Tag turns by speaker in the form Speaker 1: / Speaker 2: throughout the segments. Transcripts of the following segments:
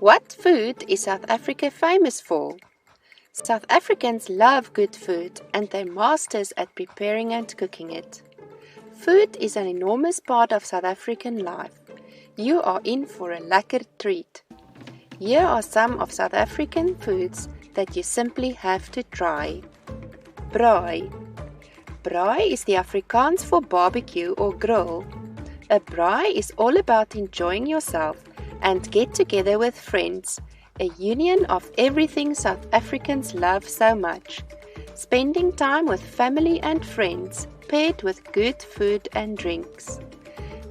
Speaker 1: What food is South Africa famous for? South Africans love good food and they're masters at preparing and cooking it. Food is an enormous part of South African life. You are in for a lekker treat. Here are some of South African foods that you simply have to try. Braai. Braai is the Afrikaans for barbecue or grill. A braai is all about enjoying yourself and get together with friends, a union of everything South Africans love so much. Spending time with family and friends, paired with good food and drinks.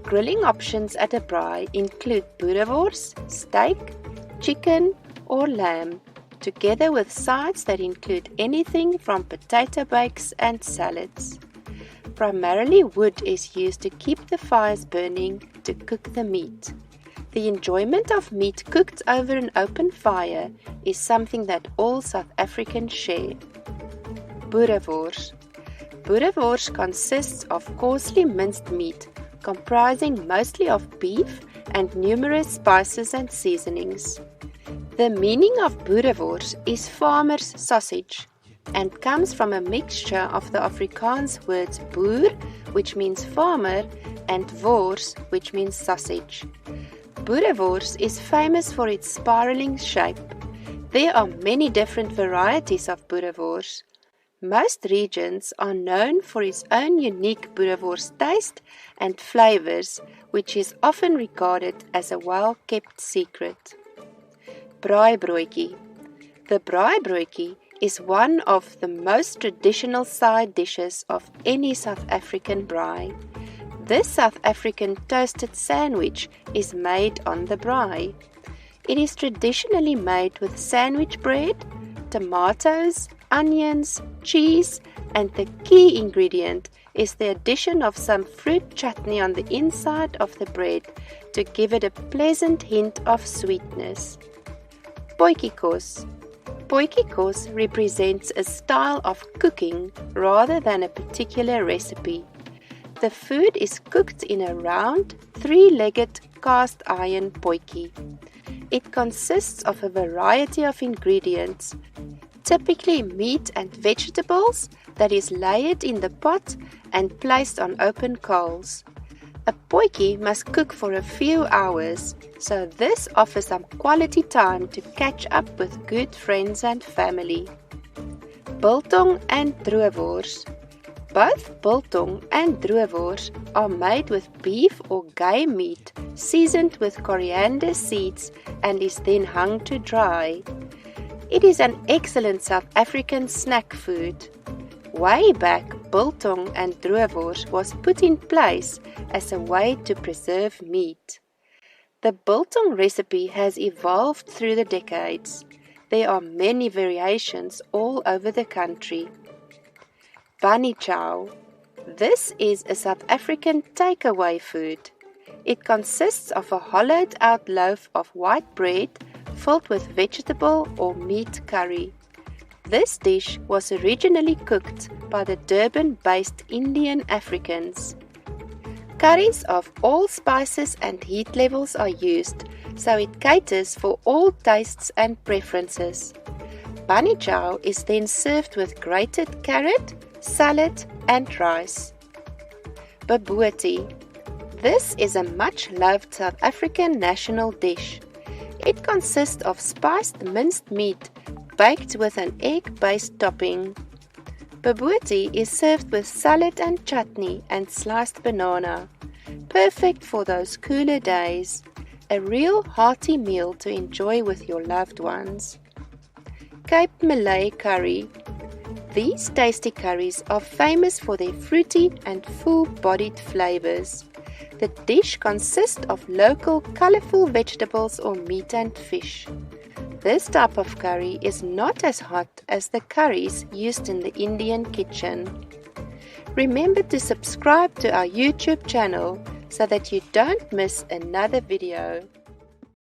Speaker 1: Grilling options at a braai include boerewors, steak, chicken or lamb, together with sides that include anything from potato bakes and salads. Primarily wood is used to keep the fires burning to cook the meat. The enjoyment of meat cooked over an open fire is something that all South Africans share. Boerewors. Boerewors consists of coarsely minced meat comprising mostly of beef and numerous spices and seasonings. The meaning of boerewors is farmer's sausage and comes from a mixture of the Afrikaans words boer, which means farmer, and wors, which means sausage. Boerewors is famous for its spiraling shape. There are many different varieties of boerewors. Most regions are known for its own unique boerewors taste and flavors, which is often regarded as a well-kept secret. Braai. The braai is one of the most traditional side dishes of any South African braai. This South African toasted sandwich is made on the braai. It is traditionally made with sandwich bread, tomatoes, onions, cheese, and the key ingredient is the addition of some fruit chutney on the inside of the bread to give it a pleasant hint of sweetness. Boikikos. Boikikos represents a style of cooking rather than a particular recipe. The food is cooked in a round, three-legged cast iron potjie. It consists of a variety of ingredients, typically meat and vegetables, that is layered in the pot and placed on open coals. A potjie must cook for a few hours, so this offers some quality time to catch up with good friends and family. Biltong and boerewors. Both biltong and boerewors are made with beef or game meat seasoned with coriander seeds and is then hung to dry. It is an excellent South African snack food. Way back, biltong and boerewors was put in place as a way to preserve meat. The biltong recipe has evolved through the decades. There are many variations all over the country. Bani chao. This is a South African takeaway food. It consists of a hollowed out loaf of white bread filled with vegetable or meat curry. This dish was originally cooked by the Durban-based Indian Africans. Curries of all spices and heat levels are used, so it caters for all tastes and preferences. Bani chao is then served with grated carrot, salad and rice. Babooti. This is a much-loved South African national dish. It consists of spiced minced meat baked with an egg-based topping. Babooti is served with salad and chutney and sliced banana. Perfect for those cooler days. A real hearty meal to enjoy with your loved ones. Cape Malay curry. These tasty curries are famous for their fruity and full-bodied flavors. The dish consists of local colorful vegetables or meat and fish. This type of curry is not as hot as the curries used in the Indian kitchen. Remember to subscribe to our YouTube channel so that you don't miss another video.